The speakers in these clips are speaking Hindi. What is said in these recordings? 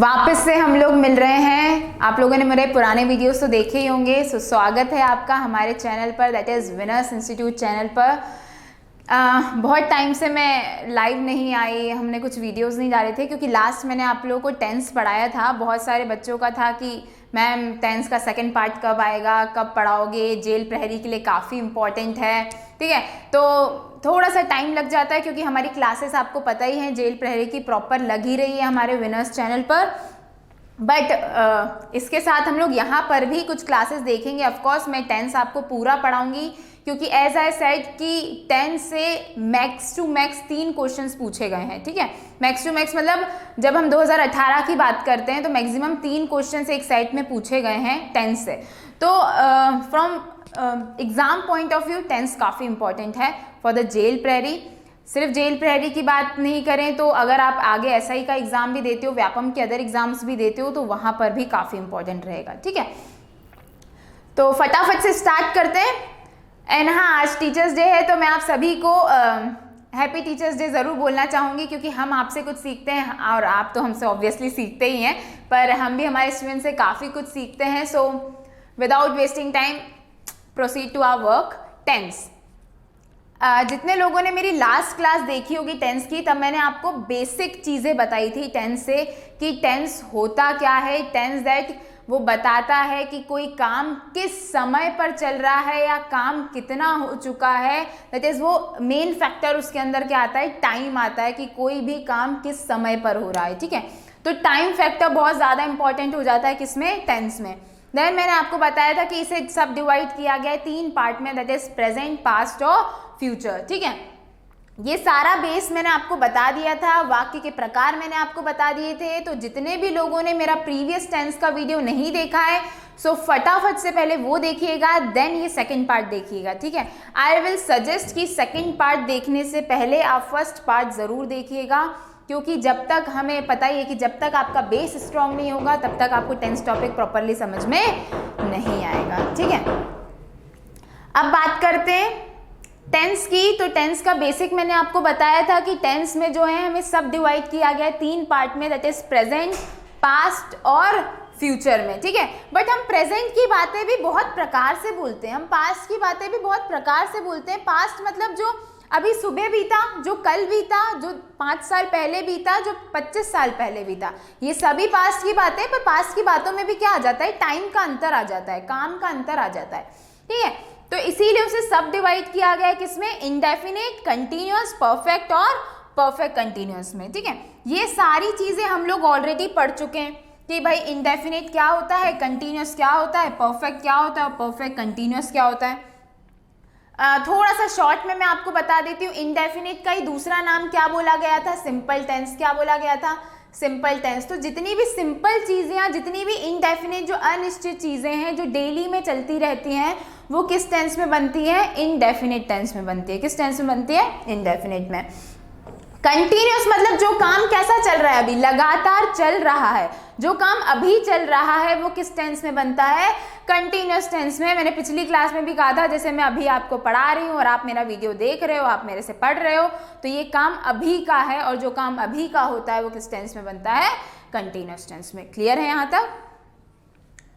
वापस से हम लोग मिल रहे हैं। आप लोगों ने मेरे पुराने वीडियोस तो देखे ही होंगे। सो स्वागत है आपका हमारे चैनल पर, that is winners institute channel पर। बहुत टाइम से मैं लाइव नहीं आई, हमने कुछ वीडियोस नहीं डाले थे क्योंकि लास्ट मैंने आप लोगों को टेंस पढ़ाया था। बहुत सारे बच्चों का था कि मैम टेंस का सेकंड पार्ट कब आएगा, कब पढ़ाओगे, जेल प्रहरी के लिए काफ़ी इम्पॉर्टेंट है, ठीक है। तो थोड़ा सा टाइम लग जाता है क्योंकि हमारी क्लासेस आपको पता ही है जेल प्रहरी की प्रॉपर लग ही रही है हमारे विनर्स चैनल पर। बट इसके साथ हम लोग यहाँ पर भी कुछ क्लासेस देखेंगे। ऑफकोर्स मैं टेंस आपको पूरा पढ़ाऊंगी क्योंकि एज आई सेड कि टेंस से मैक्स टू मैक्स 3 क्वेश्चंस पूछे गए हैं, ठीक है। मैक्स टू मैक्स मतलब जब हम 2018 की बात करते हैं तो मैक्सिमम 3 क्वेश्चंस एक सेट में पूछे गए हैं टेंस से। तो from exam point of view tense काफ़ी इंपॉर्टेंट है फॉर द जेल प्रहरी। सिर्फ जेल प्रहरी की बात नहीं करें तो अगर आप आगे एसआई का एग्जाम भी देते हो, व्यापम के अदर एग्जाम्स भी देते हो तो वहाँ पर भी काफ़ी इंपॉर्टेंट रहेगा, ठीक है। तो फटाफट से स्टार्ट करते हैं। एंड हाँ, आज टीचर्स डे है तो मैं आप सभी को हैप्पी टीचर्स डे ज़रूर बोलना चाहूँगी क्योंकि हम आपसे कुछ सीखते हैं और आप तो हमसे ऑब्वियसली सीखते ही हैं, पर हम भी हमारे स्टूडेंट से काफ़ी कुछ सीखते हैं। So without wasting time proceed to our work tense. जितने लोगों ने मेरी लास्ट क्लास देखी होगी टेंस की, तब मैंने आपको बेसिक चीज़ें बताई थी टेंस से कि टेंस होता क्या है। टेंस दैट वो बताता है कि कोई काम किस समय पर चल रहा है या काम कितना हो चुका है। दैट इज़ वो मेन फैक्टर उसके अंदर क्या आता है, टाइम आता है कि कोई भी काम किस समय पर हो रहा है, ठीक है। तो टाइम फैक्टर बहुत ज़्यादा इंपॉर्टेंट हो जाता है किसमें, टेंस में। देन मैंने आपको बताया था कि इसे सब डिवाइड किया गया है 3 पार्ट में, दैट इज प्रेजेंट, पास्ट और फ्यूचर, ठीक है। ये सारा बेस मैंने आपको बता दिया था, वाक्य के प्रकार मैंने आपको बता दिए थे। तो जितने भी लोगों ने मेरा प्रीवियस टेंस का वीडियो नहीं देखा है सो फटाफट से पहले वो देखिएगा, देन ये सेकंड पार्ट देखिएगा, ठीक है। आई विल सजेस्ट कि सेकंड पार्ट देखने से पहले आप फर्स्ट पार्ट ज़रूर देखिएगा क्योंकि जब तक हमें पता ही है कि जब तक आपका बेस स्ट्रांग नहीं होगा तब तक आपको टेंस टॉपिक प्रॉपरली समझ में नहीं आएगा, ठीक है। अब बात करते हैं टेंस की। तो टेंस का बेसिक मैंने आपको बताया था कि टेंस में जो है हमें सब डिवाइड किया गया है 3 पार्ट में, दैट इज प्रेजेंट, पास्ट और फ्यूचर में, ठीक है। बट हम प्रेजेंट की बातें भी बहुत प्रकार से बोलते हैं, हम पास्ट की बातें भी बहुत प्रकार से बोलते हैं। पास्ट मतलब जो अभी सुबह बीता, जो कल बीता, जो 5 साल पहले बीता, जो 25 साल पहले बीता, ये सभी पास्ट की बातें। पर पास्ट की बातों में भी क्या आ जाता है, टाइम का अंतर आ जाता है, काम का अंतर आ जाता है, ठीक है। तो इसीलिए उसे सब डिवाइड किया गया है किसमें, इंडेफिनिट, कंटिन्यूअस, परफेक्ट और परफेक्ट कंटिन्यूअस में, ठीक है। ये सारी चीजें हम लोग ऑलरेडी पढ़ चुके हैं कि भाई इंडेफिनिट क्या होता है, कंटिन्यूअस क्या होता है, परफेक्ट क्या होता है और परफेक्ट कंटिन्यूअस क्या होता है। थोड़ा सा शॉर्ट में मैं आपको बता देती हूँ। इंडेफिनिट का ही दूसरा नाम क्या बोला गया था, सिंपल टेंस। क्या बोला गया था, सिंपल टेंस। तो जितनी भी सिंपल चीज़ें या जितनी भी इनडेफिनिट जो अनिश्चित चीज़ें हैं जो डेली में चलती रहती हैं वो किस टेंस में बनती है, इनडेफिनिट टेंस में बनती है। किस टेंस में बनती है, इनडेफिनिट में। कंटिन्यूअस मतलब जो काम कैसा चल रहा है, अभी लगातार चल रहा है, जो काम अभी चल रहा है वो किस टेंस में बनता है, कंटिन्यूअस टेंस में। मैंने पिछली क्लास में भी कहा था, जैसे मैं अभी आपको पढ़ा रही हूँ और आप मेरा वीडियो देख रहे हो, आप मेरे से पढ़ रहे हो, तो ये काम अभी का है और जो काम अभी का होता है वो किस टेंस में बनता है, कंटिन्यूअस टेंस में। क्लियर है यहाँ तक?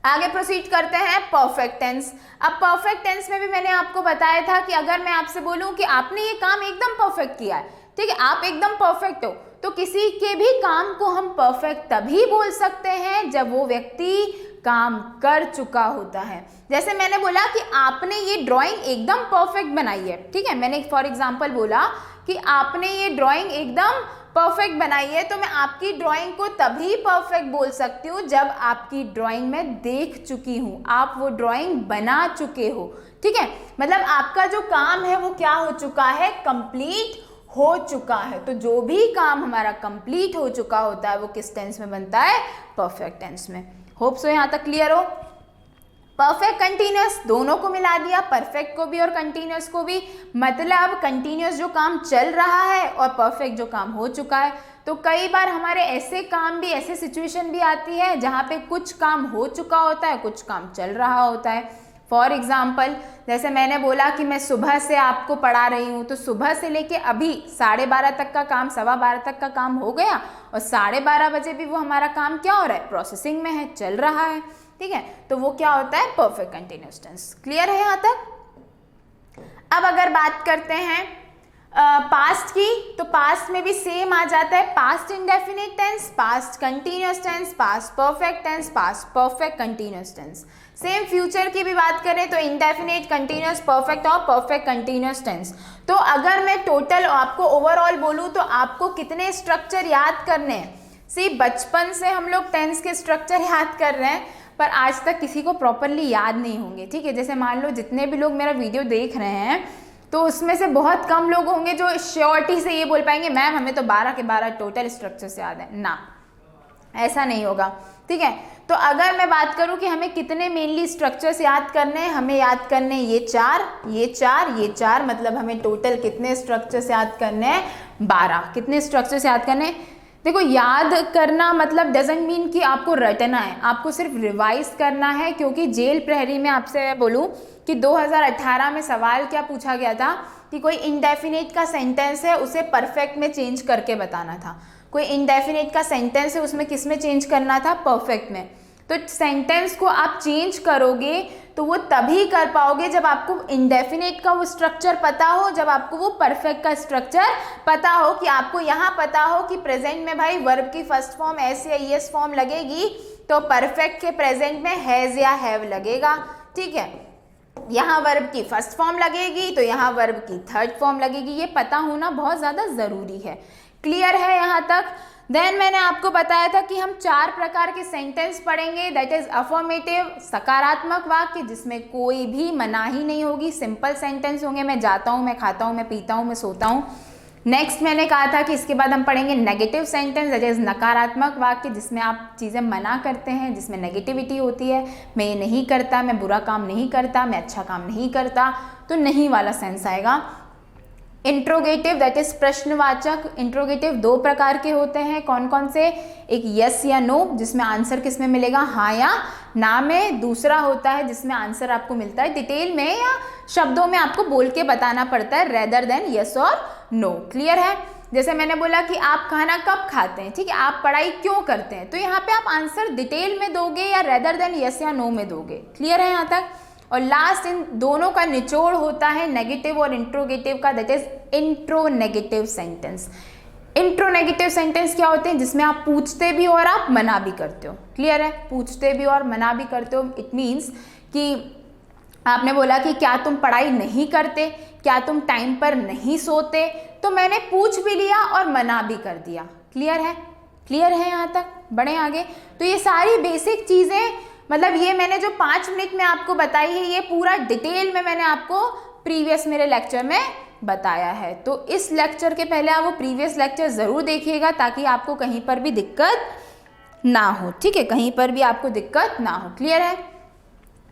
आगे प्रोसीड करते हैं परफेक्ट टेंस। अब परफेक्ट टेंस में भी मैंने आपको बताया था कि अगर मैं आपसे बोलूं कि आपने ये काम एकदम परफेक्ट किया है, ठीक है, आप एकदम परफेक्ट हो, तो किसी के भी काम को हम परफेक्ट तभी बोल सकते हैं जब वो व्यक्ति काम कर चुका होता है। जैसे मैंने बोला कि आपने ये ड्राइंग एकदम परफेक्ट बनाई है, ठीक है। मैंने फॉर एग्जांपल बोला कि आपने ये ड्राइंग एकदम परफेक्ट बनाई है, तो मैं आपकी ड्राइंग को तभी परफेक्ट बोल सकती हूँ जब आपकी ड्राइंग मैं देख चुकी हूँ, आप वो ड्राइंग बना चुके हो, ठीक है। मतलब आपका जो काम है वो क्या हो चुका है, कंप्लीट हो चुका है। तो जो भी काम हमारा कंप्लीट हो चुका होता है वो किस टेंस में बनता है, परफेक्ट टेंस में। होप सो यहाँ तक क्लियर हो। परफेक्ट कंटिन्यूअस दोनों को मिला दिया, परफेक्ट को भी और कंटिन्यूअस को भी। मतलब कंटिन्यूअस जो काम चल रहा है और परफेक्ट जो काम हो चुका है। तो कई बार हमारे ऐसे काम भी, ऐसे सिचुएशन भी आती है जहाँ पे कुछ काम हो चुका होता है, कुछ काम चल रहा होता है। फॉर एग्जाम्पल जैसे मैंने बोला कि मैं सुबह से आपको पढ़ा रही हूँ, तो सुबह से लेके अभी 12:30 तक का काम 12:15 तक का काम हो गया और 12:30 बजे भी वो हमारा काम क्या हो रहा है, प्रोसेसिंग में है, चल रहा है। ठीक है, तो वो क्या होता है, परफेक्ट कंटिन्यूअस टेंस। क्लियर है यहाँ तक? अब अगर बात करते हैं पास्ट की, तो पास्ट में भी सेम आ जाता है, past indefinite tense, past continuous tense, past perfect tense, past perfect continuous tense. Same future की भी बात करें तो इंडेफिनिट, कंटिन्यूअस, परफेक्ट और परफेक्ट कंटिन्यूअस टेंस। तो अगर मैं टोटल आपको ओवरऑल बोलूँ तो आपको कितने स्ट्रक्चर याद करने हैं? सी बचपन से हम लोग टेंस के स्ट्रक्चर याद कर रहे हैं, पर आज तक किसी को प्रॉपरली याद नहीं होंगे। ठीक है, जैसे मान लो जितने भी लोग मेरा वीडियो देख रहे हैं तो उसमें से बहुत कम लोग होंगे जो श्योरिटी से ये बोल पाएंगे मैम हमें तो 12 के 12 टोटल स्ट्रक्चर से याद है। ना, ऐसा नहीं होगा। ठीक है, तो अगर मैं बात करूं कि हमें कितने मेनली स्ट्रक्चर्स याद करने हैं, हमें याद करने हैं ये 4, ये 4, ये 4, मतलब हमें टोटल कितने स्ट्रक्चर्स याद करने हैं, 12। कितने स्ट्रक्चर्स याद करने हैं? देखो, याद करना मतलब डजंट मीन कि आपको रटना है, आपको सिर्फ रिवाइज करना है। क्योंकि जेल प्रहरी में आपसे बोलूं कि 2018 में सवाल क्या पूछा गया था कि कोई इंडेफिनिट का सेंटेंस है उसे परफेक्ट में चेंज करके बताना था। कोई इंडेफिनिट का सेंटेंस है उसमें किस में चेंज करना था, परफेक्ट में। तो सेंटेंस को आप चेंज करोगे तो वो तभी कर पाओगे जब आपको इंडेफिनिट का वो स्ट्रक्चर पता हो, जब आपको वो परफेक्ट का स्ट्रक्चर पता हो। कि आपको यहाँ पता हो कि प्रेजेंट में भाई वर्ब की फर्स्ट फॉर्म एस या ईएस फॉर्म लगेगी, तो परफेक्ट के प्रेजेंट में हैज या हैव लगेगा। ठीक है, यहाँ वर्ब की फर्स्ट फॉर्म लगेगी तो यहाँ वर्ब की थर्ड फॉर्म लगेगी। ये पता होना बहुत ज़्यादा ज़रूरी है। क्लियर है यहाँ तक? देन मैंने आपको बताया था कि हम 4 प्रकार के सेंटेंस पढ़ेंगे, दैट इज अफर्मेटिव, सकारात्मक वाक्य जिसमें कोई भी मनाही नहीं होगी, सिंपल सेंटेंस होंगे, मैं जाता हूँ, मैं खाता हूँ, मैं पीता हूँ, मैं सोता हूँ। नेक्स्ट मैंने कहा था कि इसके बाद हम पढ़ेंगे नेगेटिव सेंटेंस, दैट इज नकारात्मक वाक्य जिसमें आप चीज़ें मना करते हैं, जिसमें नेगेटिविटी होती है, मैं ये नहीं करता, मैं बुरा काम नहीं करता, मैं अच्छा काम नहीं करता, तो नहीं वाला सेंस आएगा। इंट्रोगेटिव दैट इज प्रश्नवाचक। इंट्रोगेटिव 2 प्रकार के होते हैं, कौन कौन से? एक यस या नो जिसमें आंसर किस में मिलेगा, हाँ या ना में। दूसरा होता है जिसमें आंसर आपको मिलता है डिटेल में या शब्दों में आपको बोल के बताना पड़ता है, रेदर देन यस और नो। क्लियर है? जैसे मैंने बोला कि आप खाना कब खाते हैं, ठीक है, आप पढ़ाई क्यों करते हैं, तो यहाँ पे आप आंसर डिटेल में दोगे या रेदर देन यस या नो में दोगे। क्लियर है यहाँ तक? और लास्ट इन दोनों का निचोड़ होता है नेगेटिव और इंट्रोगेटिव का, दैट इज इंट्रोनेगेटिव सेंटेंस। इंट्रोनेगेटिव सेंटेंस क्या होते हैं? जिसमें आप पूछते भी हो और आप मना भी करते हो। क्लियर है? पूछते भी और मना भी करते हो। इट मीन्स कि आपने बोला कि क्या तुम पढ़ाई नहीं करते, क्या तुम टाइम पर नहीं सोते, तो मैंने पूछ भी लिया और मना भी कर दिया। क्लियर है? क्लियर है यहाँ तक? बढ़े आगे। तो ये सारी बेसिक चीज़ें, मतलब ये मैंने जो 5 मिनट में आपको बताई है, ये पूरा डिटेल में मैंने आपको प्रीवियस मेरे लेक्चर में बताया है। तो इस लेक्चर के पहले आप वो प्रीवियस लेक्चर ज़रूर देखिएगा ताकि आपको कहीं पर भी दिक्कत ना हो। ठीक है, कहीं पर भी आपको दिक्कत ना हो। क्लियर है?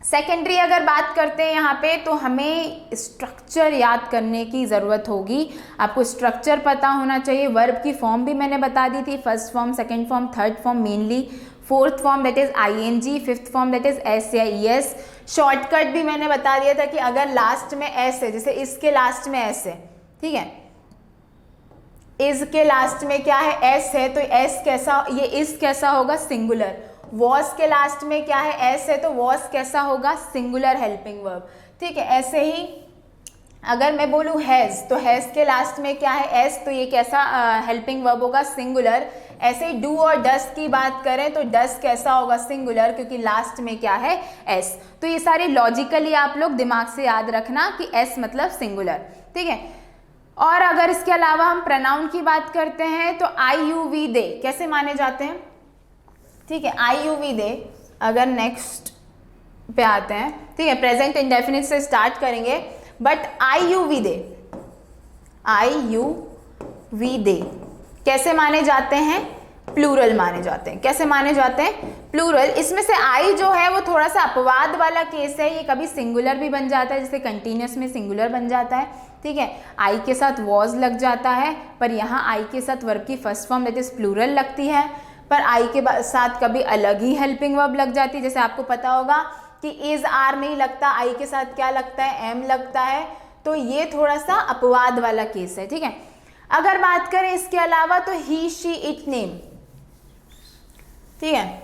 सेकेंडरी अगर बात करते हैं यहाँ पे, तो हमें स्ट्रक्चर याद करने की ज़रूरत होगी। आपको स्ट्रक्चर पता होना चाहिए। वर्ब की फॉर्म भी मैंने बता दी थी, first form, second form, third form mainly, fourth form that is ING, fifth form that is S या ईएस। शॉर्टकट भी मैंने बता दिया था कि अगर लास्ट में एस है, जैसे इसके लास्ट में एस है, ठीक है, इज के लास्ट में क्या है, एस है, तो एस कैसा, ये इस कैसा होगा, सिंगुलर। वॉस के लास्ट में क्या है, एस है, तो वॉस कैसा होगा, सिंगुलर हेल्पिंग वर्ब। ठीक है, ऐसे ही अगर मैं बोलूँ हैज़, तो हैज़ के लास्ट में क्या है, एस, तो ये कैसा हेल्पिंग वर्ब होगा, सिंगुलर। ऐसे ही डू और डस की बात करें तो डस कैसा होगा, सिंगुलर, क्योंकि लास्ट में क्या है, एस। तो ये सारे लॉजिकली आप लोग दिमाग से याद रखना कि एस मतलब सिंगुलर। ठीक है, और अगर इसके अलावा हम प्रोनाउन की बात करते हैं तो आई यू वी दे कैसे माने जाते हैं। ठीक है, आई यू वी दे, अगर नेक्स्ट पे आते हैं, ठीक है, प्रेजेंट इंडेफिनिट से स्टार्ट करेंगे, but I you we they, I you we they कैसे माने जाते हैं, प्लूरल माने जाते हैं। कैसे माने जाते हैं, प्लूरल। इसमें से आई जो है वो थोड़ा सा अपवाद वाला केस है, ये कभी सिंगुलर भी बन जाता है, जैसे कंटिन्यूस में सिंगुलर बन जाता है। ठीक है, आई के साथ वॉज लग जाता है, पर यहाँ आई के साथ वर्ब की first form that is plural लगती है, पर आई के साथ कभी अलग ही हेल्पिंग वर्ब लग जाती है। जैसे आपको पता होगा कि इज आर नहीं लगता, आई के साथ क्या लगता है, एम लगता है, तो ये थोड़ा सा अपवाद वाला केस है, ठीक है। अगर बात करें इसके अलावा तो ही शी इट नेम, ठीक है,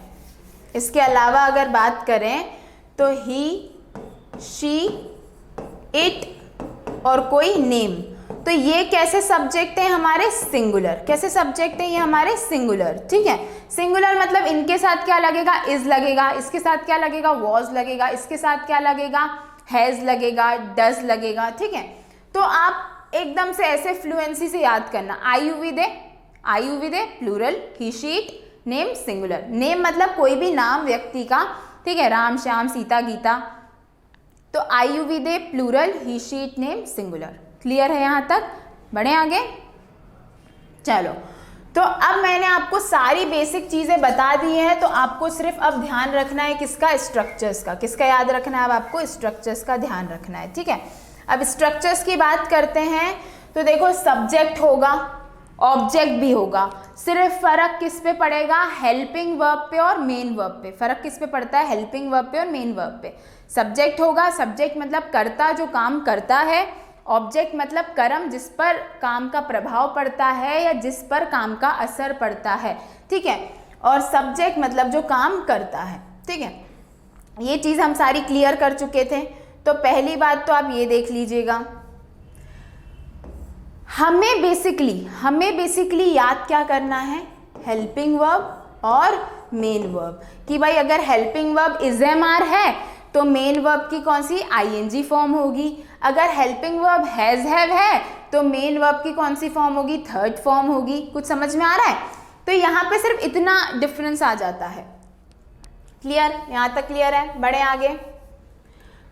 इसके अलावा अगर बात करें तो ही शी इट और कोई नेम, तो ये कैसे सब्जेक्ट है हमारे, सिंगुलर। कैसे सब्जेक्ट है ये हमारे, सिंगुलर, ठीक है। सिंगुलर मतलब इनके साथ क्या लगेगा, इज लगेगा, इसके साथ क्या लगेगा, वॉज लगेगा, इसके साथ क्या लगेगा, हैज लगेगा, डज लगेगा, ठीक है। तो आप एकदम से ऐसे फ्लुएंसी से याद करना, I you with a plural, he she it, name singular. Name मतलब कोई भी नाम व्यक्ति का, ठीक है, राम श्याम सीता गीता, तो I you with a plural, he she it, name singular. Clear है यहाँ तक, बढ़े आगे। चलो, तो अब मैंने आपको सारी बेसिक चीज़ें बता दी हैं, तो आपको सिर्फ अब ध्यान रखना है किसका, स्ट्रक्चर्स का। किसका याद रखना है, अब आपको स्ट्रक्चर्स का ध्यान रखना है, ठीक है। अब स्ट्रक्चर्स की बात करते हैं, तो देखो सब्जेक्ट होगा, ऑब्जेक्ट भी होगा, सिर्फ फर्क किस पे पड़ेगा, हेल्पिंग वर्ब पे और मेन वर्ब पे। फर्क किस पे पड़ता है, हेल्पिंग वर्ब पे और मेन वर्ब पे। सब्जेक्ट होगा, सब्जेक्ट मतलब कर्ता जो काम करता है, ऑब्जेक्ट मतलब कर्म जिस पर काम का प्रभाव पड़ता है या जिस पर काम का असर पड़ता है, ठीक है, और सब्जेक्ट मतलब जो काम करता है, ठीक है। ये चीज़ हम सारी क्लियर कर चुके थे। तो पहली बात तो आप ये देख लीजिएगा, हमें बेसिकली याद क्या करना है, हेल्पिंग वर्ब और मेन वर्ब, कि भाई अगर helping verb is am are है तो मेन वर्ब की कौन सी, आईएनजी फॉर्म होगी। अगर हेल्पिंग वर्ब हैज हैव है तो मेन वर्ब की कौन सी फॉर्म होगी, थर्ड फॉर्म होगी। कुछ समझ में आ रहा है, तो यहाँ पे सिर्फ इतना डिफरेंस आ जाता है। क्लियर, यहाँ तक क्लियर है, बढ़े आगे।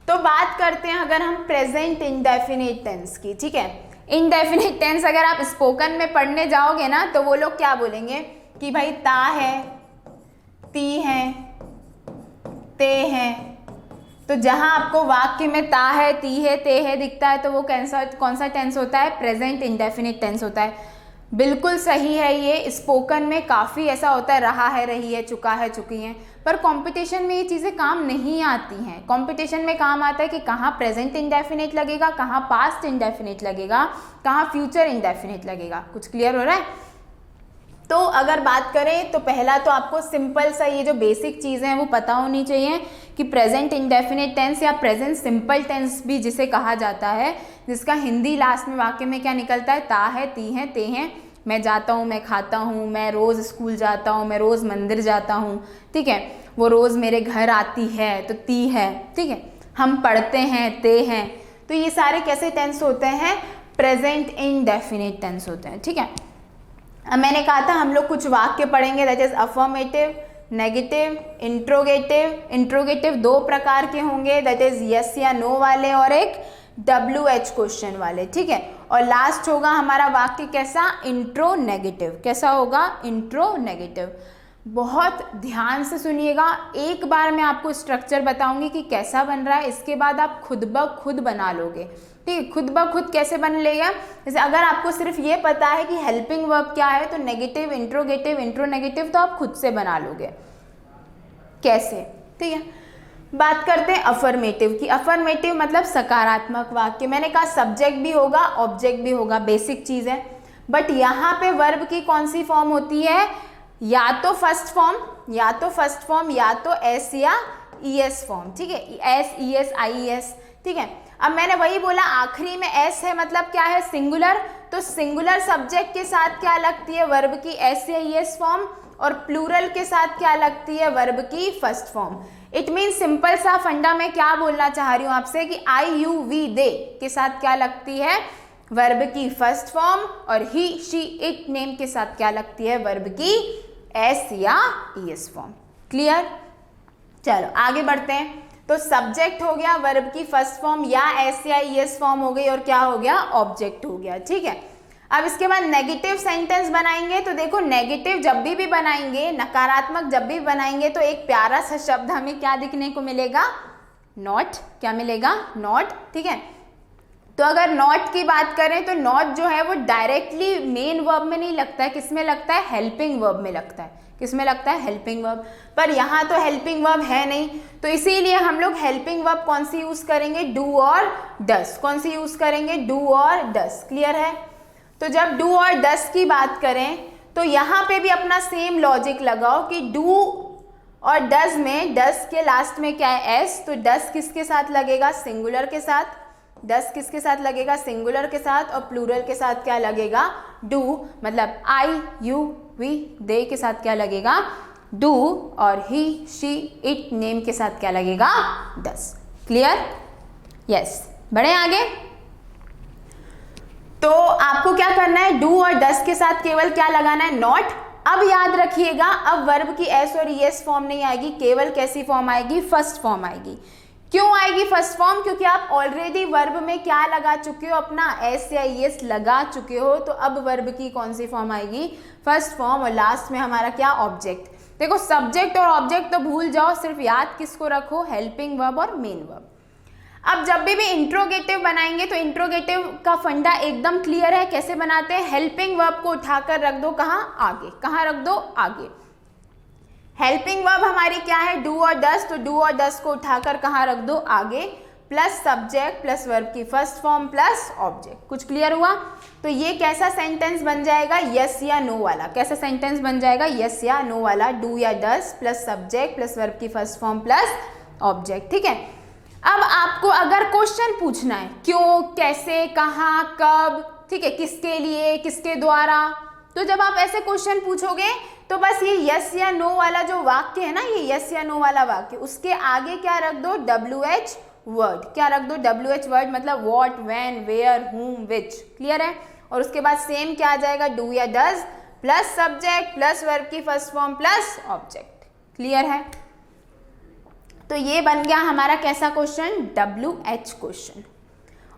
तो बात करते हैं अगर हम प्रेजेंट इंडेफिनिट टेंस की, ठीक है। इंडेफिनिट टेंस अगर आप स्पोकन में पढ़ने जाओगे ना तो वो लोग क्या बोलेंगे कि भाई ता है, ती है, ते है, तो जहां आपको वाक्य में ता है, ती है, ते है दिखता है तो वो कौन सा टेंस होता है, प्रेजेंट इंडेफिनिट टेंस होता है। बिल्कुल सही है, ये स्पोकन में काफ़ी ऐसा होता है, रहा है, रही है, चुका है, चुकी हैं, पर कंपटीशन में ये चीज़ें काम नहीं आती हैं। कंपटीशन में काम आता है कि कहाँ प्रेजेंट इंडेफिनिट लगेगा, कहाँ पास्ट इंडेफिनिट लगेगा, कहाँ फ्यूचर इंडेफिनिट लगेगा। कुछ क्लियर हो रहा है। तो अगर बात करें तो पहला तो आपको सिंपल सा ये जो बेसिक चीज़ें हैं वो पता होनी चाहिए कि प्रेजेंट इंडेफिनिट टेंस या प्रेजेंट सिंपल टेंस भी जिसे कहा जाता है, जिसका हिंदी लास्ट में वाक्य में क्या निकलता है, ता है, ती है, ते हैं, मैं जाता हूँ, मैं खाता हूँ, मैं रोज़ स्कूल जाता हूँ, मैं रोज़ मंदिर जाता हूँ, ठीक है, वो रोज़ मेरे घर आती है तो ती है, ठीक है, हम पढ़ते हैं, ते हैं। तो ये सारे कैसे टेंस होते हैं, प्रेजेंट इंडेफिनिट टेंस होते हैं, ठीक है। मैंने कहा था हम लोग कुछ वाक्य पढ़ेंगे, that is affirmative, negative, interrogative. Interrogative दो प्रकार के होंगे, दैट इज यस या नो वाले और एक WH क्वेश्चन वाले, ठीक है। और लास्ट होगा हमारा वाक्य कैसा, इंट्रो नेगेटिव। कैसा होगा, इंट्रो नेगेटिव। बहुत ध्यान से सुनिएगा, एक बार मैं आपको स्ट्रक्चर बताऊंगी कि कैसा बन रहा है, इसके बाद आप खुद ब खुद बना लोगे, ठीक है। खुद ब खुद कैसे बन लेगा, जैसे अगर आपको सिर्फ ये पता है कि हेल्पिंग वर्ब क्या है तो नेगेटिव, इंट्रोगेटिव, इंट्रो नेगेटिव तो आप खुद से बना लोगे कैसे, ठीक है। बात करते हैं अफर्मेटिव की। अफर्मेटिव मतलब सकारात्मक वाक्य। मैंने कहा सब्जेक्ट भी होगा, ऑब्जेक्ट भी होगा, बेसिक चीज़ है, बट यहाँ पे वर्ब की कौन सी फॉर्म होती है, या तो फर्स्ट फॉर्म या तो एस या ES फॉर्म, ठीक है, एस, ES, IES, ठीक है। अब मैंने वही बोला आखिरी में एस है, मतलब क्या है, सिंगुलर, तो सिंगुलर सब्जेक्ट के साथ क्या लगती है, वर्ब की एस या ES फॉर्म, और प्लूरल के साथ क्या लगती है, वर्ब की first form. It mean simple सा फंडा में क्या बोलना चाह रही हूँ आपसे कि I, you, we, they के साथ क्या लगती है, वर्ब की फर्स्ट फॉर्म, और ही, शी, इट, नेम के साथ क्या लगती है, वर्ब की एस या ES फॉर्म। क्लियर, चलो आगे बढ़ते हैं। तो सब्जेक्ट हो गया, वर्ब की फर्स्ट फॉर्म या एस या ES फॉर्म हो गई, और क्या हो गया, ऑब्जेक्ट हो गया, ठीक है। अब इसके बाद नेगेटिव सेंटेंस बनाएंगे, तो देखो नेगेटिव जब भी बनाएंगे, नकारात्मक जब भी बनाएंगे, तो एक प्यारा सा शब्द हमें क्या दिखने को मिलेगा, नॉट। क्या मिलेगा, नॉट, ठीक है। तो अगर नॉट की बात करें तो नॉट जो है वो डायरेक्टली मेन वर्ब में नहीं लगता है, किस में लगता है, हेल्पिंग वर्ब में लगता है। किस में लगता है, हेल्पिंग वर्ब। पर यहाँ तो हेल्पिंग वर्ब है नहीं, तो इसीलिए हम लोग हेल्पिंग वर्ब कौन सी यूज करेंगे, डू और डस। कौन सी यूज करेंगे, डू और डस। क्लियर है। तो जब डू और डस की बात करें तो यहाँ पे भी अपना सेम लॉजिक लगाओ कि डू और डज में डस के लास्ट में क्या है, एस, तो डस किसके साथ लगेगा, सिंगुलर के साथ। डस किसके साथ लगेगा, सिंगुलर के साथ, और प्लूरल के साथ क्या लगेगा, डू। मतलब आई, यू, वी, दे के साथ क्या लगेगा, डू, और ही, शी, इट, नेम के साथ क्या लगेगा, डस। Clear, yes. बढ़े आगे। तो आपको क्या करना है, डू और डस के साथ केवल क्या लगाना है, नॉट। अब याद रखिएगा, अब वर्ब की एस और ईएस फॉर्म नहीं आएगी, केवल कैसी फॉर्म आएगी, फर्स्ट फॉर्म आएगी। क्यों आएगी फर्स्ट फॉर्म, क्योंकि आप ऑलरेडी वर्ब में क्या लगा चुके हो, अपना एस या ईएस लगा चुके हो, तो अब वर्ब की कौन सी फॉर्म आएगी, फर्स्ट फॉर्म, और लास्ट में हमारा क्या, ऑब्जेक्ट। देखो सब्जेक्ट और ऑब्जेक्ट तो भूल जाओ, सिर्फ याद किसको रखो, हेल्पिंग वर्ब और मेन वर्ब। अब जब भी इंट्रोगेटिव बनाएंगे तो इंट्रोगेटिव का फंडा एकदम क्लियर है, कैसे बनाते हैं, हेल्पिंग वर्ब को उठाकर रख दो कहाँ, आगे। कहाँ रख दो, आगे। हेल्पिंग वर्ब हमारी क्या है, डू और डस, तो डू और डस को उठाकर कहाँ रख दो, आगे, प्लस सब्जेक्ट प्लस वर्ब की फर्स्ट फॉर्म प्लस ऑब्जेक्ट। कुछ क्लियर हुआ। तो ये कैसा सेंटेंस बन जाएगा, यस या नो वाला। कैसा सेंटेंस बन जाएगा, यस या नो वाला, डू या डस प्लस सब्जेक्ट प्लस वर्ब की फर्स्ट फॉर्म प्लस ऑब्जेक्ट। ठीक है। अब आपको अगर क्वेश्चन पूछना है, क्यों, कैसे, कहाँ, कब, ठीक है, किसके लिए, किसके द्वारा, तो जब आप ऐसे क्वेश्चन पूछोगे तो बस ये यस या नो वाला जो वाक्य है ना, ये यस या नो वाला वाक्य, उसके आगे क्या रख दो, WH वर्ड। क्या रख दो, WH वर्ड, मतलब व्हाट, व्हेन, वेयर, हुम, विच। क्लियर है। और उसके बाद सेम क्या आ जाएगा, डू या does plus subject plus verb की first form plus object. Clear है। तो ये बन गया हमारा कैसा क्वेश्चन, WH क्वेश्चन।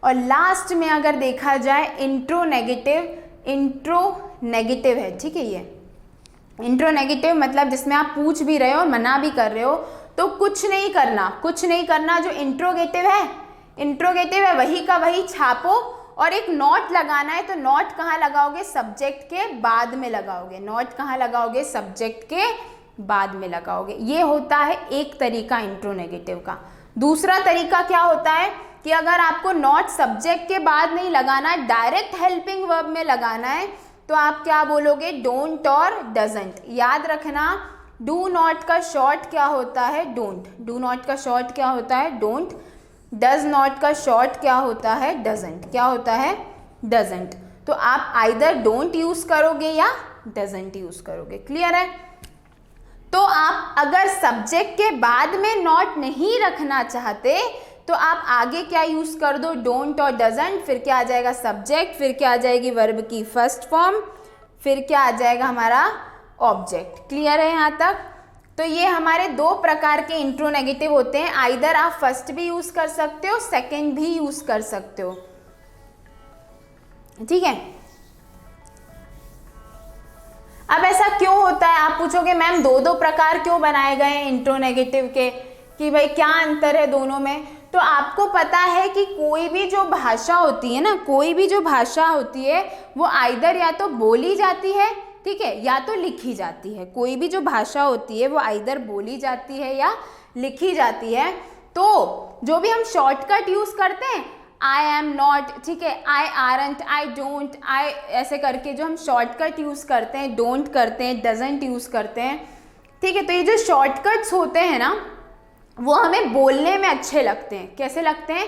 और लास्ट में अगर देखा जाए इंट्रो नेगेटिव है, ठीक है। ये इंट्रो नेगेटिव मतलब जिसमें आप पूछ भी रहे हो और मना भी कर रहे हो, तो कुछ नहीं करना। जो इंट्रोगेटिव है वही का वही छापो, और एक नॉट लगाना है, तो नॉट कहाँ लगाओगे, सब्जेक्ट के बाद में लगाओगे। नॉट कहाँ लगाओगे, सब्जेक्ट के बाद में लगाओगे। ये होता है एक तरीका इंट्रो नेगेटिव का। दूसरा तरीका क्या होता है कि अगर आपको नॉट सब्जेक्ट के बाद नहीं लगाना, डायरेक्ट हेल्पिंग वर्ब में लगाना है, तो आप क्या बोलोगे, डोंट और डजंट। याद रखना, डू नॉट का शॉर्ट क्या होता है, डोंट। डू नॉट का शॉर्ट क्या होता है, डोंट। डज नॉट का शॉर्ट क्या होता है, डजंट। क्या होता है, डजंट। तो आप आइदर डोंट यूज करोगे या डजंट यूज करोगे। क्लियर है। तो आप अगर सब्जेक्ट के बाद में नॉट नहीं रखना चाहते तो आप आगे क्या यूज कर दो, डोंट और डजंट, फिर क्या आ जाएगा, सब्जेक्ट, फिर क्या आ जाएगी, वर्ब की फर्स्ट फॉर्म, फिर क्या आ जाएगा हमारा ऑब्जेक्ट। क्लियर है यहाँ तक। तो ये हमारे दो प्रकार के इंट्रो नेगेटिव होते हैं। आइदर आप फर्स्ट भी यूज कर सकते हो, सेकंड भी यूज कर सकते हो। ठीक है। अब ऐसा क्यों होता है, आप पूछोगे मैम दो प्रकार क्यों बनाए गए हैं इंट्रो नेगेटिव के, कि भाई क्या अंतर है दोनों में। तो आपको पता है कि कोई भी जो भाषा होती है ना, कोई भी जो भाषा होती है वो आइदर या तो बोली जाती है, ठीक है, या तो लिखी जाती है। कोई भी जो भाषा होती है वो आइदर बोली जाती है या लिखी जाती है। तो जो भी हम शॉर्टकट यूज करते हैं, आई एम नॉट, ठीक है, आई आरंट, आई डोंट, आई, ऐसे करके जो हम शॉर्टकट यूज करते हैं, डोंट करते हैं, डजंट यूज करते हैं, ठीक है। तो ये जो शॉर्टकट्स होते हैं ना, वो हमें बोलने में अच्छे लगते हैं। कैसे लगते हैं,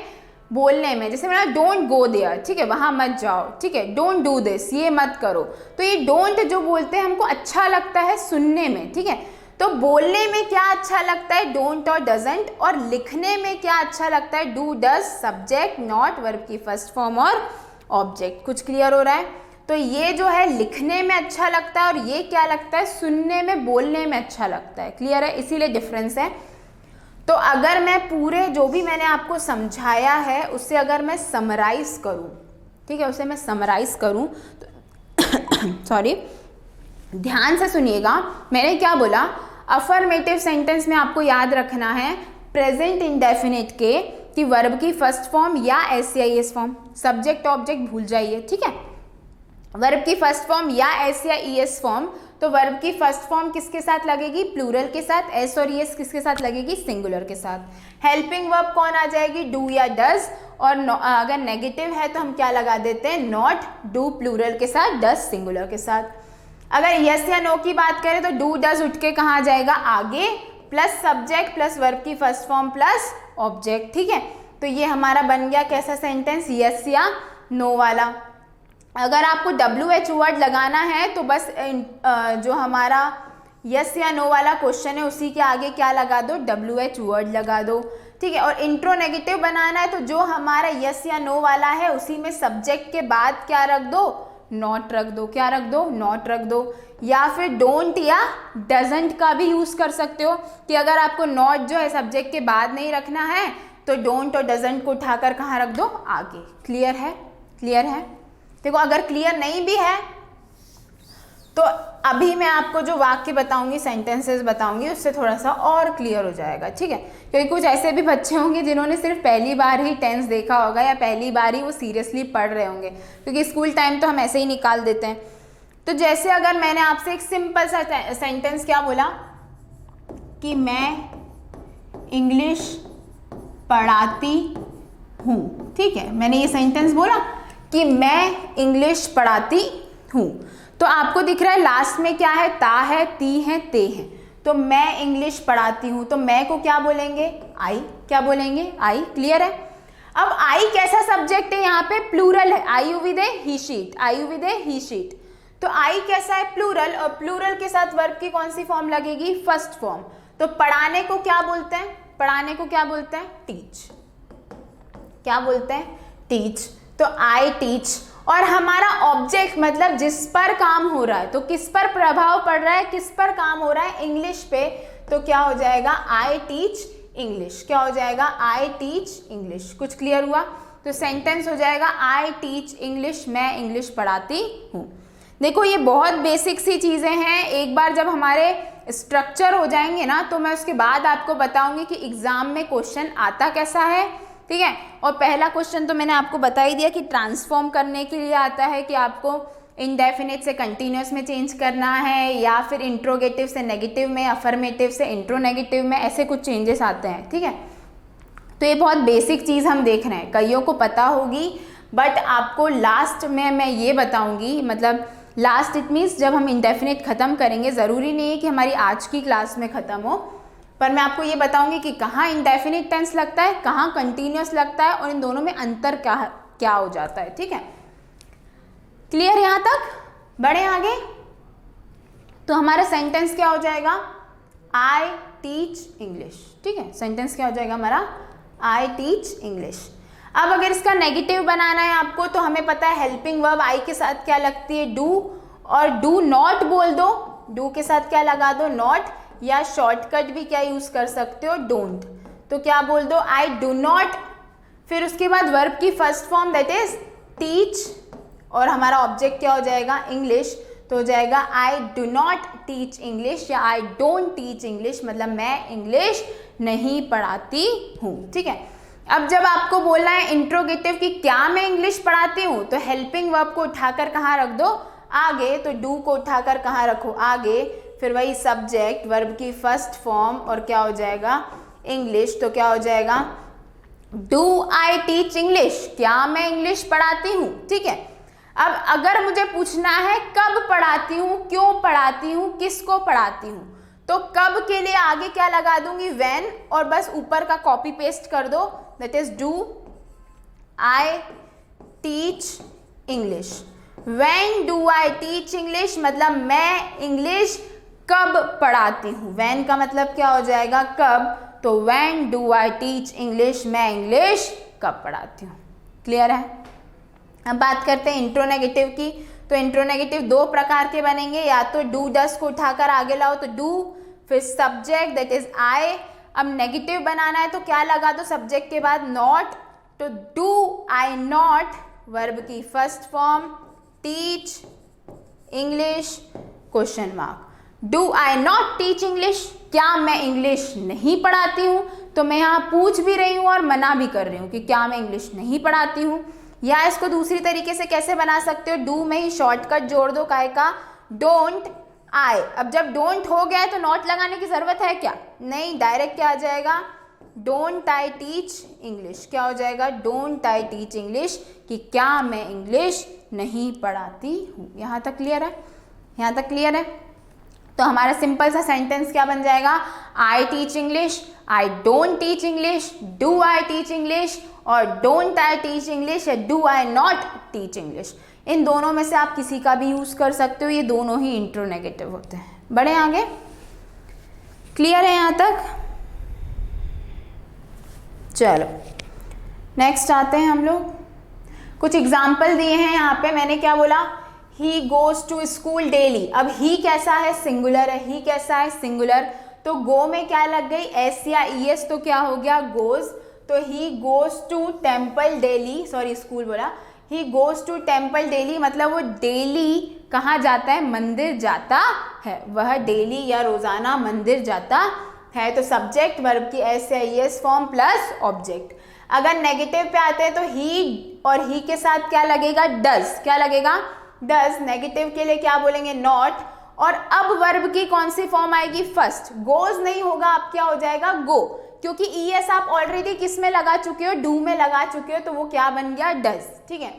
बोलने में। जैसे मेरा डोंट गो देयर, ठीक है, वहाँ मत जाओ, ठीक है, डोंट डू दिस, ये मत करो। तो ये डोंट जो बोलते हैं हमको अच्छा लगता है सुनने में, ठीक है। तो बोलने में क्या अच्छा लगता है, डोंट और डजंट, और लिखने में क्या अच्छा लगता है, do, does, subject, not, verb की फर्स्ट फॉर्म और ऑब्जेक्ट। कुछ क्लियर हो रहा है। तो ये जो है लिखने में अच्छा लगता है, और ये क्या लगता है, सुनने में, बोलने में अच्छा लगता है। क्लियर है, इसीलिए डिफरेंस है। तो अगर मैं पूरे जो भी मैंने आपको समझाया है उसे अगर मैं समराइज करूं, ठीक है, उसे मैं समराइज करूं तो सॉरी, ध्यान से सुनिएगा। मैंने क्या बोला, अफर्मेटिव सेंटेंस में आपको याद रखना है प्रेजेंट इंडेफिनिट के कि वर्ब की फर्स्ट फॉर्म या एस फॉर्म, सब्जेक्ट ऑब्जेक्ट भूल जाइए, ठीक है। वर्ब की फर्स्ट फॉर्म या एस फॉर्म, तो वर्ब की फर्स्ट फॉर्म किसके साथ लगेगी, प्लूरल के साथ, एस और ईएस किसके साथ लगेगी, सिंगुलर के साथ। हेल्पिंग वर्ब कौन आ जाएगी, डू या डज, और अगर नेगेटिव है तो हम क्या लगा देते हैं, नॉट, डू प्लूरल के साथ, डज सिंगुलर के साथ। अगर यस या नो की बात करें तो डू डज उठ के कहाँ आ जाएगा, आगे, प्लस सब्जेक्ट प्लस वर्ब की फर्स्ट फॉर्म प्लस ऑब्जेक्ट, ठीक है। तो ये हमारा बन गया कैसा सेंटेंस, यस या नो वाला। अगर आपको WH वर्ड लगाना है तो बस जो हमारा यस या नो वाला क्वेश्चन है उसी के आगे क्या लगा दो, WH वर्ड लगा दो, ठीक है। और इंट्रो नेगेटिव बनाना है तो जो हमारा यस या नो वाला है उसी में सब्जेक्ट के बाद क्या रख दो, नॉट रख दो, क्या रख दो, नॉट रख दो। या फिर डोंट या डजंट का भी यूज कर सकते हो कि अगर आपको नॉट जो है सब्जेक्ट के बाद नहीं रखना है तो डोंट और डजंट को उठाकर कहाँ रख दो, आगे। क्लियर है, क्लियर है। देखो अगर क्लियर नहीं भी है तो अभी मैं आपको जो वाक्य बताऊंगी, सेंटेंसेस बताऊंगी, उससे थोड़ा सा और क्लियर हो जाएगा, ठीक है। क्योंकि कुछ ऐसे भी बच्चे होंगे जिन्होंने सिर्फ पहली बार ही टेंस देखा होगा या पहली बार ही वो सीरियसली पढ़ रहे होंगे, क्योंकि स्कूल टाइम तो हम ऐसे ही निकाल देते हैं। तो जैसे अगर मैंने आपसे एक सिंपल सा सेंटेंस क्या बोला कि मैं इंग्लिश पढ़ाती हूँ, ठीक है, मैंने ये सेंटेंस बोला कि मैं इंग्लिश पढ़ाती हूँ, तो आपको दिख रहा है लास्ट में क्या है, ता है, ती है, ते है। तो मैं इंग्लिश पढ़ाती हूँ, तो मैं को क्या बोलेंगे, आई, क्या बोलेंगे, आई। क्लियर है। अब आई कैसा सब्जेक्ट है, यहाँ पे प्लूरल है, I you with a he she it, I you with a he she it. तो आई कैसा है, प्लूरल, और प्लूरल के साथ वर्ब की कौन सी फॉर्म लगेगी, फर्स्ट फॉर्म। तो पढ़ाने को क्या बोलते हैं, पढ़ाने को क्या बोलते हैं, टीच, क्या बोलते हैं, टीच। तो आई टीच, और हमारा ऑब्जेक्ट मतलब जिस पर काम हो रहा है, तो किस पर प्रभाव पड़ रहा है, किस पर काम हो रहा है, इंग्लिश पे, तो क्या हो जाएगा, आई टीच इंग्लिश, क्या हो जाएगा, आई टीच इंग्लिश। कुछ क्लियर हुआ। तो सेंटेंस हो जाएगा आई टीच इंग्लिश, मैं इंग्लिश पढ़ाती हूँ। देखो ये बहुत बेसिक सी चीज़ें हैं, एक बार जब हमारे स्ट्रक्चर हो जाएंगे ना तो मैं उसके बाद आपको बताऊंगी कि एग्जाम में क्वेश्चन आता कैसा है, ठीक है। और पहला क्वेश्चन तो मैंने आपको बता ही दिया कि ट्रांसफॉर्म करने के लिए आता है कि आपको इनडेफिनिट से कंटिन्यूअस में चेंज करना है, या फिर इंट्रोगेटिव से नेगेटिव में, अफर्मेटिव से इंट्रोनेगेटिव में, ऐसे कुछ चेंजेस आते हैं, ठीक है। तो ये बहुत बेसिक चीज़ हम देख रहे हैं, कईयों को पता होगी, बट आपको लास्ट में मैं ये बताऊंगी, मतलब लास्ट इट मीन्स जब हम इंडेफिनिट ख़त्म करेंगे, ज़रूरी नहीं है कि हमारी आज की क्लास में ख़त्म हो, पर मैं आपको ये बताऊंगी कि कहाँ इंडेफिनिट टेंस लगता है, कहाँ कंटिन्यूअस लगता है, और इन दोनों में अंतर क्या हो जाता है, ठीक है। क्लियर यहाँ तक, बढ़े आगे। तो हमारा सेंटेंस क्या हो जाएगा, आई टीच इंग्लिश, ठीक है। सेंटेंस क्या हो जाएगा हमारा, आई टीच इंग्लिश। अब अगर इसका नेगेटिव बनाना है आपको, तो हमें पता है हेल्पिंग वर्ब आई के साथ क्या लगती है, डू, और डू नॉट बोल दो, डू के साथ क्या लगा दो, नॉट, या शॉर्टकट भी क्या यूज कर सकते हो, डोंट। तो क्या बोल दो, आई डू नॉट, फिर उसके बाद वर्ब की first form that is teach, और हमारा ऑब्जेक्ट क्या हो जाएगा, इंग्लिश। तो हो जाएगा I do not teach English, या आई डोंट टीच इंग्लिश, मतलब मैं इंग्लिश नहीं पढ़ाती हूँ, ठीक है। अब जब आपको बोलना है इंट्रोगेटिव कि क्या मैं इंग्लिश पढ़ाती हूँ, तो हेल्पिंग वर्ब को उठाकर कहाँ रख दो, आगे। तो डू को उठाकर कहाँ रखो, आगे, फिर वही सब्जेक्ट, वर्ब की फर्स्ट फॉर्म, और क्या हो जाएगा, इंग्लिश। तो क्या हो जाएगा, डू आई टीच इंग्लिश, क्या मैं इंग्लिश पढ़ाती हूँ, ठीक है। अब अगर मुझे पूछना है कब पढ़ाती हूँ, क्यों पढ़ाती हूँ, किसको पढ़ाती हूँ, तो कब के लिए आगे क्या लगा दूंगी, व्हेन, और बस ऊपर का कॉपी पेस्ट कर दो, that is do I teach English. When do I teach English, मतलब मैं इंग्लिश कब पढ़ाती हूँ, व्हेन का मतलब क्या हो जाएगा, कब। तो when do I teach English, मैं इंग्लिश कब पढ़ाती हूँ। क्लियर है। अब बात करते हैं इंट्रोनेगेटिव की। तो इंट्रोनेगेटिव दो प्रकार के बनेंगे, या तो डू डस को उठाकर आगे लाओ तो डू, फिर सब्जेक्ट दैट इज आई। अब नेगेटिव बनाना है तो क्या लगा दो सब्जेक्ट के बाद, नॉट। तो डू आई नॉट, वर्ब की first form, teach English, question mark. Do I not teach English, क्या मैं इंग्लिश नहीं पढ़ाती हूँ, तो मैं यहाँ पूछ भी रही हूँ और मना भी कर रही हूँ कि क्या मैं इंग्लिश नहीं पढ़ाती हूँ। या इसको दूसरी तरीके से कैसे बना सकते हो, डू में ही शॉर्टकट जोड़ दो, काहे का, डोंट आई। अब जब डोंट हो गया है तो नॉट लगाने की जरूरत है क्या, नहीं, डायरेक्ट क्या आ जाएगा, डोंट आई टीच इंग्लिश। क्या हो जाएगा, डोंट आई टीच इंग्लिश, कि क्या मैं इंग्लिश नहीं पढ़ाती हूँ। यहाँ तक क्लियर है, यहाँ तक क्लियर है। तो हमारा सिंपल सा सेंटेंस क्या बन जाएगा, I teach English, I don't teach English, do I teach English, और डोंट आई टीच इंग्लिश या do I not teach English. इन दोनों में से आप किसी का भी यूज कर सकते हो, ये दोनों ही इंट्रोनेगेटिव होते हैं। बढ़े आगे, क्लियर है यहाँ तक। चलो नेक्स्ट आते हैं हम लोग, कुछ एग्जाम्पल दिए हैं यहाँ पे। मैंने क्या बोला, he goes to school daily. अब ही कैसा है, सिंगुलर है, ही कैसा है, सिंगुलर, तो गो में क्या लग गई, एस या ई एस, तो क्या हो गया, गोज। तो he goes to temple daily, sorry school बोला, he goes to temple daily, मतलब वो डेली कहाँ जाता है, मंदिर जाता है, वह डेली या रोजाना मंदिर जाता है। तो सब्जेक्ट वर्ब की एस या E S form plus object. अगर नेगेटिव पे आते हैं तो ही और ही के साथ क्या लगेगा, डज, क्या लगेगा, डज। नेगेटिव के लिए क्या बोलेंगे, नॉट। और अब वर्ब की कौन सी फॉर्म आएगी, फर्स्ट, गोज नहीं होगा, अब क्या हो जाएगा, गो, क्योंकि ई एस आप ऑलरेडी किस में लगा चुके हो, डू में लगा चुके हो, तो वो क्या बन गया, डज। ठीक है,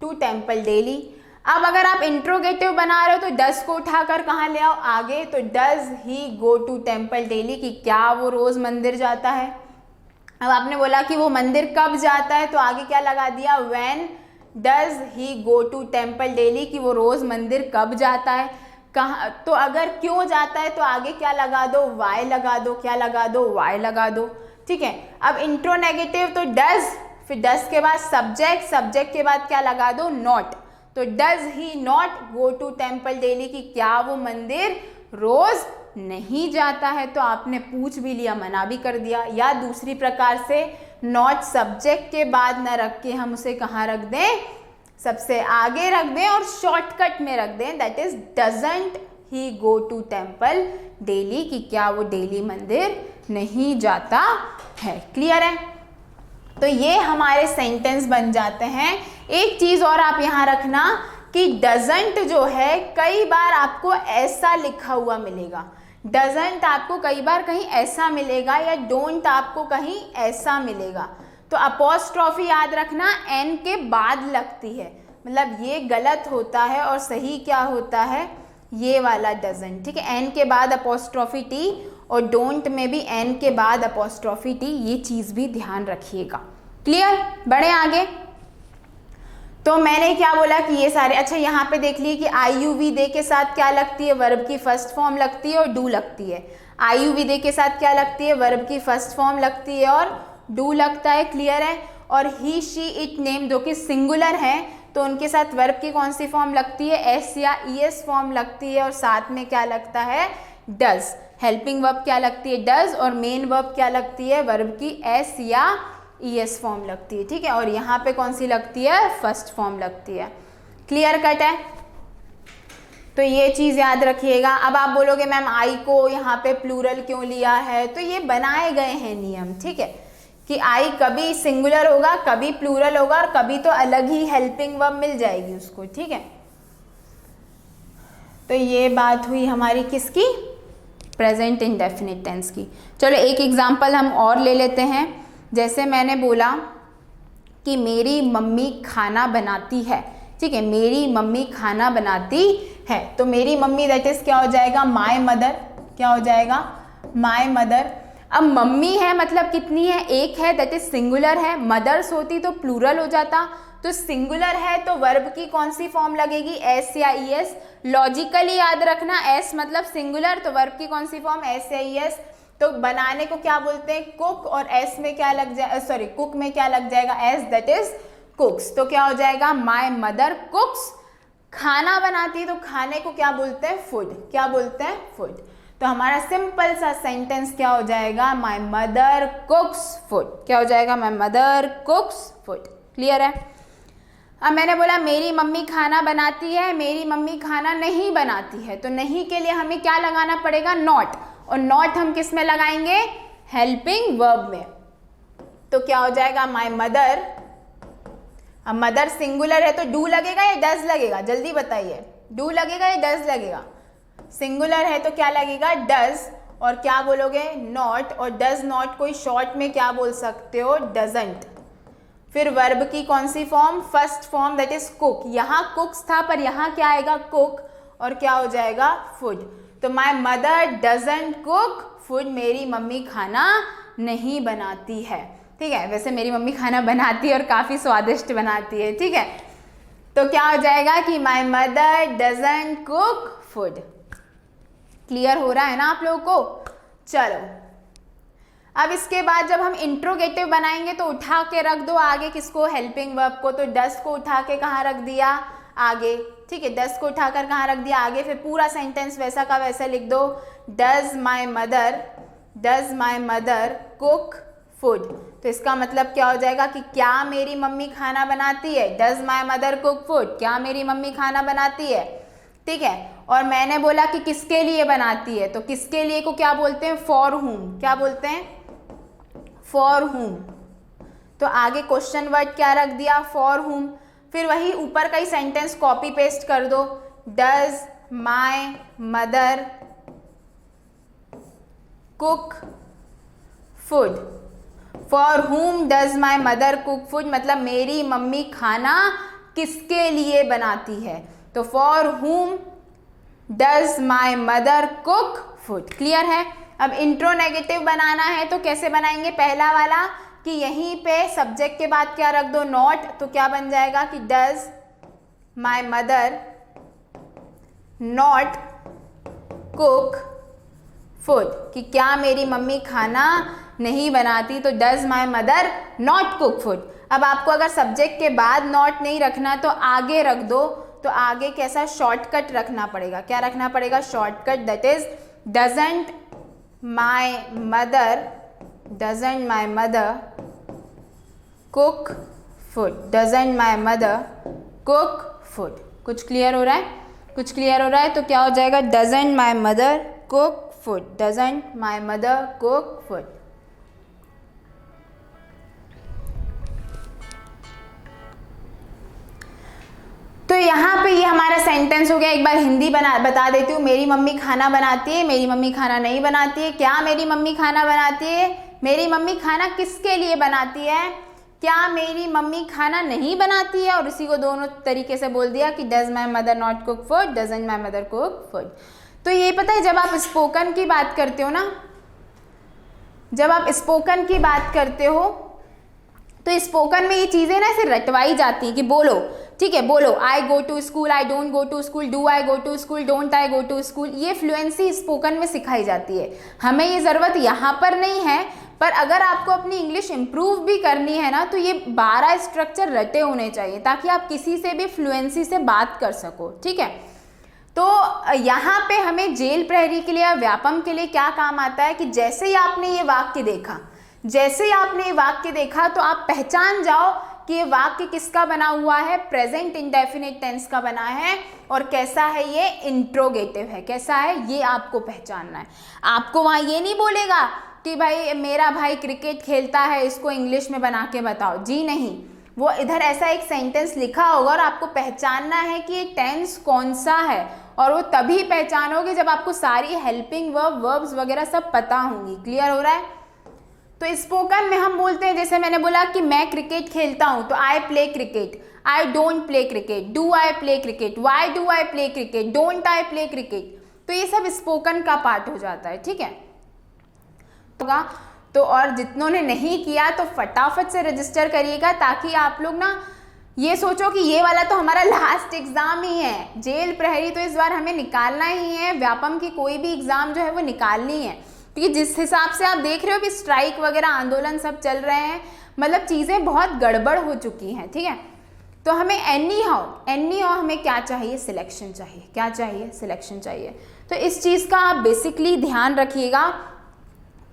टू टेम्पल डेली। अब अगर आप इंट्रोगेटिव बना रहे हो तो डज को उठाकर कहाँ ले आओ, आगे, तो does he go to temple daily, कि क्या वो रोज मंदिर जाता है। अब आपने बोला कि वो मंदिर कब जाता है, तो आगे क्या लगा दिया, when does he go to temple daily, कि वो रोज मंदिर कब जाता है, कहाँ। तो अगर क्यों जाता है तो आगे क्या लगा दो, वाई लगा दो, क्या लगा दो, वाई लगा दो। ठीक है, अब इंट्रोनेगेटिव तो डज, फिर डज के बाद सब्जेक्ट, सब्जेक्ट के बाद क्या लगा दो, नॉट। तो does he not go to temple daily, कि क्या वो मंदिर रोज नहीं जाता है। तो आपने पूछ भी लिया, मना भी कर दिया। या दूसरी प्रकार से नॉट सब्जेक्ट के बाद न रख के हम उसे कहाँ रख दें, सबसे आगे रख दें और शॉर्टकट में रख दें, that is doesn't he go to temple daily, कि क्या वो डेली मंदिर नहीं जाता है। क्लियर है, तो ये हमारे सेंटेंस बन जाते हैं। एक चीज और आप यहाँ रखना कि डजंट जो है कई बार आपको ऐसा लिखा हुआ मिलेगा, डजंट आपको कई बार कहीं ऐसा मिलेगा, या डोंट आपको कहीं ऐसा मिलेगा। तो अपोस्ट्रॉफी याद रखना एन के बाद लगती है, मतलब ये गलत होता है और सही क्या होता है, ये वाला डजंट। ठीक है, एन के बाद अपोस्ट्रॉफी टी, और डोंट में भी एन के बाद अपोस्ट्रॉफी टी, ये चीज़ भी ध्यान रखिएगा। क्लियर, बढ़े आगे। तो मैंने क्या बोला कि ये सारे, अच्छा यहाँ पे देख लिए कि आई यू वी दे के साथ क्या लगती है, वर्ब की फर्स्ट फॉर्म लगती है और डू लगती है। आई यू वी दे के साथ क्या लगती है, वर्ब की फर्स्ट फॉर्म लगती है और डू लगता है। क्लियर है। और ही शी इट नेम जो कि सिंगुलर है, तो उनके साथ वर्ब की कौन सी फॉर्म लगती है, एस या ई एस फॉर्म लगती है, और साथ में क्या लगता है, डज। हेल्पिंग वर्ब क्या लगती है, डज, और मेन वर्ब क्या लगती है, वर्ब की एस या ई एस फॉर्म लगती है। ठीक है, और यहाँ पे कौन सी लगती है, फर्स्ट फॉर्म लगती है। क्लियर कट है, तो ये चीज़ याद रखिएगा। अब आप बोलोगे मैम आई को यहाँ पे प्लूरल क्यों लिया है, तो ये बनाए गए हैं नियम। ठीक है, कि आई कभी सिंगुलर होगा, कभी प्लूरल होगा, और कभी तो अलग ही हेल्पिंग वर्ब मिल जाएगी उसको। ठीक है, तो ये बात हुई हमारी किसकी, प्रेजेंट इंडेफिनिट टेंस की। चलो एक एग्जांपल हम और ले लेते हैं। जैसे मैंने बोला कि मेरी मम्मी खाना बनाती है। ठीक है, मेरी मम्मी खाना बनाती है, तो मेरी मम्मी दैट इज क्या हो जाएगा, माय मदर। क्या हो जाएगा, माय मदर। अब मम्मी है मतलब कितनी है, एक है, दैट इज सिंगुलर है। मदर्स होती तो प्लूरल हो जाता, तो सिंगुलर है तो वर्ब की कौन सी फॉर्म लगेगी, एस या ई एस। लॉजिकली याद रखना, एस मतलब सिंगुलर, तो वर्ब की कौन सी फॉर्म, एस या ई एस। तो बनाने को क्या बोलते हैं, कुक, और एस में क्या लग जाए, सॉरी कुक में क्या लग जाएगा, एस, दैट इज कुक्स। तो क्या हो जाएगा, माय मदर कुक्स। खाना बनाती है तो खाने को क्या बोलते हैं, फूड। क्या बोलते हैं, फूड। तो हमारा सिंपल सा सेंटेंस क्या हो जाएगा, माय मदर कुक्स फूड। क्या हो जाएगा, माय मदर कुक्स फूड। क्लियर है। अब मैंने बोला मेरी मम्मी खाना बनाती है, मेरी मम्मी खाना नहीं बनाती है, तो नहीं के लिए हमें क्या लगाना पड़ेगा, नॉट। और नॉट हम किस में लगाएंगे, हेल्पिंग वर्ब में। तो क्या हो जाएगा माय मदर। अब मदर सिंगुलर है तो डू लगेगा या डज लगेगा, जल्दी बताइए, डू लगेगा या डज लगेगा। सिंगुलर है तो क्या लगेगा, डज, और क्या बोलोगे, नॉट, और डज नॉट कोई शॉर्ट में क्या बोल सकते हो, डजंट। फिर वर्ब की कौन सी form, first form, that is cook. यहाँ कुक्स था पर यहाँ क्या आएगा, कुक, और क्या हो जाएगा, फूड। तो my mother doesn't cook food, मेरी मम्मी खाना नहीं बनाती है। ठीक है, वैसे मेरी मम्मी खाना बनाती है और काफ़ी स्वादिष्ट बनाती है। ठीक है, तो क्या हो जाएगा कि my mother doesn't cook food. Clear हो रहा है ना आप लोगों को। चलो अब इसके बाद जब हम इंट्रोगेटिव बनाएंगे तो उठा के रख दो आगे किसको, हेल्पिंग वर्ब को। तो डज को उठा के कहाँ रख दिया, आगे। ठीक है, डज को उठाकर कहाँ रख दिया, आगे। फिर पूरा सेंटेंस वैसा का वैसा लिख दो, does my mother cook food. तो इसका मतलब क्या हो जाएगा कि क्या मेरी मम्मी खाना बनाती है, does my mother cook food, क्या मेरी मम्मी खाना बनाती है। ठीक है, और मैंने बोला कि किसके लिए बनाती है, तो किसके लिए को क्या बोलते हैं, फॉर हुम। क्या बोलते हैं, फॉर हुम। तो आगे क्वेश्चन वर्ड क्या रख दिया, फॉर हुम। फिर वही ऊपर का ही सेंटेंस कॉपी पेस्ट कर दो, does my mother cook food, for हुम does my mother cook food, मतलब मेरी मम्मी खाना किसके लिए बनाती है। तो फॉर हुम does my mother cook food. Clear है। अब इंट्रो नेगेटिव बनाना है तो कैसे बनाएंगे, पहला वाला कि यहीं पे सब्जेक्ट के बाद क्या रख दो, नॉट। तो क्या बन जाएगा कि does my mother not cook food, कि क्या मेरी मम्मी खाना नहीं बनाती, तो does my mother not cook food. अब आपको अगर सब्जेक्ट के बाद नॉट नहीं रखना तो आगे रख दो। तो आगे कैसा शॉर्टकट रखना पड़ेगा, क्या रखना पड़ेगा, shortcut, that is doesn't my mother cook food, doesn't my mother cook food. कुछ क्लियर हो रहा है, कुछ क्लियर हो रहा है। तो क्या हो जाएगा, doesn't my mother cook food, doesn't my mother cook food. तो यहाँ पे ये हमारा सेंटेंस हो गया। एक बार हिंदी बता देती हूँ, मेरी मम्मी खाना बनाती है, मेरी मम्मी खाना नहीं बनाती है। क्या मेरी मम्मी खाना बनाती है, मेरी मम्मी खाना किसके लिए बनाती है, क्या मेरी मम्मी खाना नहीं बनाती है। और इसी को दोनों तरीके से बोल दिया कि does my mother not cook food, doesn't my mother cook food. तो ये पता है जब आप स्पोकन की बात करते हो ना, जब आप स्पोकन की बात करते हो तो स्पोकन में ये चीज़ें ना ऐसे रटवाई जाती हैं कि बोलो, ठीक है, बोलो I go to school, I don't go to school, do I go to school, don't I go to school. ये फ्लुएंसी स्पोकन में सिखाई जाती है। हमें ये ज़रूरत यहाँ पर नहीं है, पर अगर आपको अपनी इंग्लिश इम्प्रूव भी करनी है ना तो ये 12 स्ट्रक्चर रटे होने चाहिए ताकि आप किसी से भी फ्लुएंसी से बात कर सको। ठीक है, तो यहाँ पे हमें जेल प्रहरी के लिए या व्यापम के लिए क्या काम आता है कि जैसे ही आपने ये वाक्य देखा, जैसे ही आपने ये वाक्य देखा तो आप पहचान जाओ कि ये वाक्य किसका बना हुआ है, प्रेजेंट इंडेफिनिट टेंस का बना है, और कैसा है, ये इंट्रोगेटिव है। कैसा है ये आपको पहचानना है। आपको वहाँ ये नहीं बोलेगा कि भाई मेरा भाई क्रिकेट खेलता है, इसको इंग्लिश में बना के बताओ, जी नहीं। वो इधर ऐसा एक सेंटेंस लिखा होगा और आपको पहचानना है कि ये टेंस कौन सा है, और वो तभी पहचानोगे जब आपको सारी हेल्पिंग वर्ब, वर्ब्स वगैरह सब पता होंगी। क्लियर हो रहा है। तो स्पोकन में हम बोलते हैं, जैसे मैंने बोला कि मैं क्रिकेट खेलता हूँ तो I play cricket, I don't play cricket, do I play cricket, why do I play cricket, don't I play cricket. तो ये सब स्पोकन का पार्ट हो जाता है। ठीक है, तो और जितनों ने नहीं किया तो फटाफट से रजिस्टर करिएगा ताकि आप लोग ना ये सोचो कि ये वाला तो हमारा लास्ट एग्जाम ही है। जेल प्रहरी तो इस बार हमें निकालना ही है, व्यापम की कोई भी एग्जाम जो है वो निकालनी है, क्योंकि जिस हिसाब से आप देख रहे हो कि स्ट्राइक वगैरह आंदोलन सब चल रहे हैं, मतलब चीज़ें बहुत गड़बड़ हो चुकी हैं। ठीक है, तो हमें एनी हाउ हमें क्या चाहिए, सिलेक्शन चाहिए। क्या चाहिए, सिलेक्शन चाहिए। तो इस चीज़ का आप बेसिकली ध्यान रखिएगा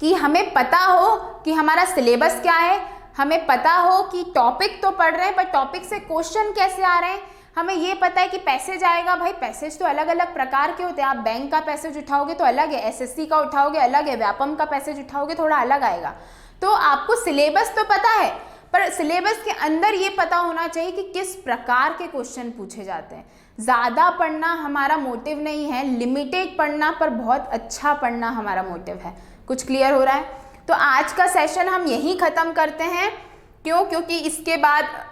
कि हमें पता हो कि हमारा सिलेबस क्या है, हमें पता हो कि टॉपिक तो पढ़ रहे हैं पर टॉपिक से क्वेश्चन कैसे आ रहे हैं, हमें ये पता है कि पैसेज आएगा, भाई पैसेज तो अलग अलग प्रकार के होते हैं। आप बैंक का पैसेज उठाओगे तो अलग है, एसएससी का उठाओगे अलग है, व्यापम का पैसेज उठाओगे थोड़ा अलग आएगा। तो आपको सिलेबस तो पता है, पर सिलेबस के अंदर ये पता होना चाहिए कि किस प्रकार के क्वेश्चन पूछे जाते हैं। ज़्यादा पढ़ना हमारा मोटिव नहीं है, लिमिटेड पढ़ना पर बहुत अच्छा पढ़ना हमारा मोटिव है। कुछ क्लियर हो रहा है? तो आज का सेशन हम यहीं ख़त्म करते हैं। क्यों? क्योंकि इसके बाद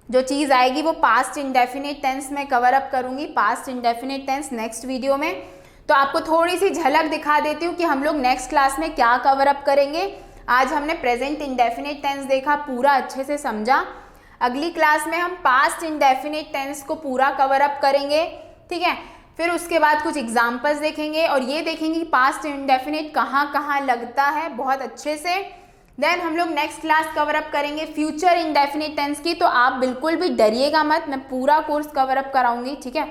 जो चीज़ आएगी वो पास्ट इंडेफिनिट टेंस में कवर अप करूँगी, past indefinite tense next video में। तो आपको थोड़ी सी झलक दिखा देती हूँ कि हम लोग नेक्स्ट क्लास में क्या कवर अप करेंगे। आज हमने प्रेजेंट इंडेफिनिट टेंस देखा, पूरा अच्छे से समझा। अगली क्लास में हम पास्ट इंडेफिनिट टेंस को पूरा कवर अप करेंगे, ठीक है। फिर उसके बाद कुछ एग्जाम्पल्स देखेंगे और ये देखेंगे कि पास्ट इंडेफिनिट कहाँ कहाँ लगता है बहुत अच्छे से। देन हम लोग नेक्स्ट क्लास कवर अप करेंगे फ्यूचर इंडेफिनिट टेंस की। तो आप बिल्कुल भी डरिएगा मत, मैं पूरा कोर्स कवर अप कराऊंगी, ठीक है।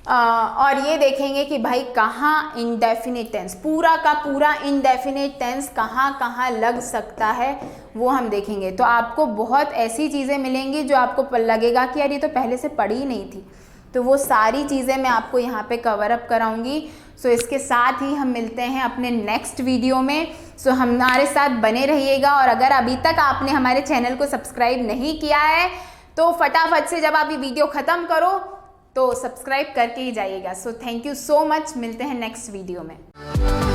और ये देखेंगे कि भाई कहाँ इंडेफिनिट टेंस, पूरा का पूरा इंडेफिनिट टेंस कहाँ कहाँ लग सकता है वो हम देखेंगे। तो आपको बहुत ऐसी चीज़ें मिलेंगी जो आपको लगेगा कि यार ये तो पहले से पढ़ी ही नहीं थी। तो वो सारी चीज़ें मैं आपको यहाँ पे कवर अप कराऊंगी। सो इसके साथ ही हम मिलते हैं अपने नेक्स्ट वीडियो में। सो हमारे साथ बने रहिएगा। और अगर अभी तक आपने हमारे चैनल को सब्सक्राइब नहीं किया है तो फटाफट से जब आप ये वीडियो ख़त्म करो तो सब्सक्राइब करके ही जाइएगा। So thank you so much, मिलते हैं नेक्स्ट वीडियो में।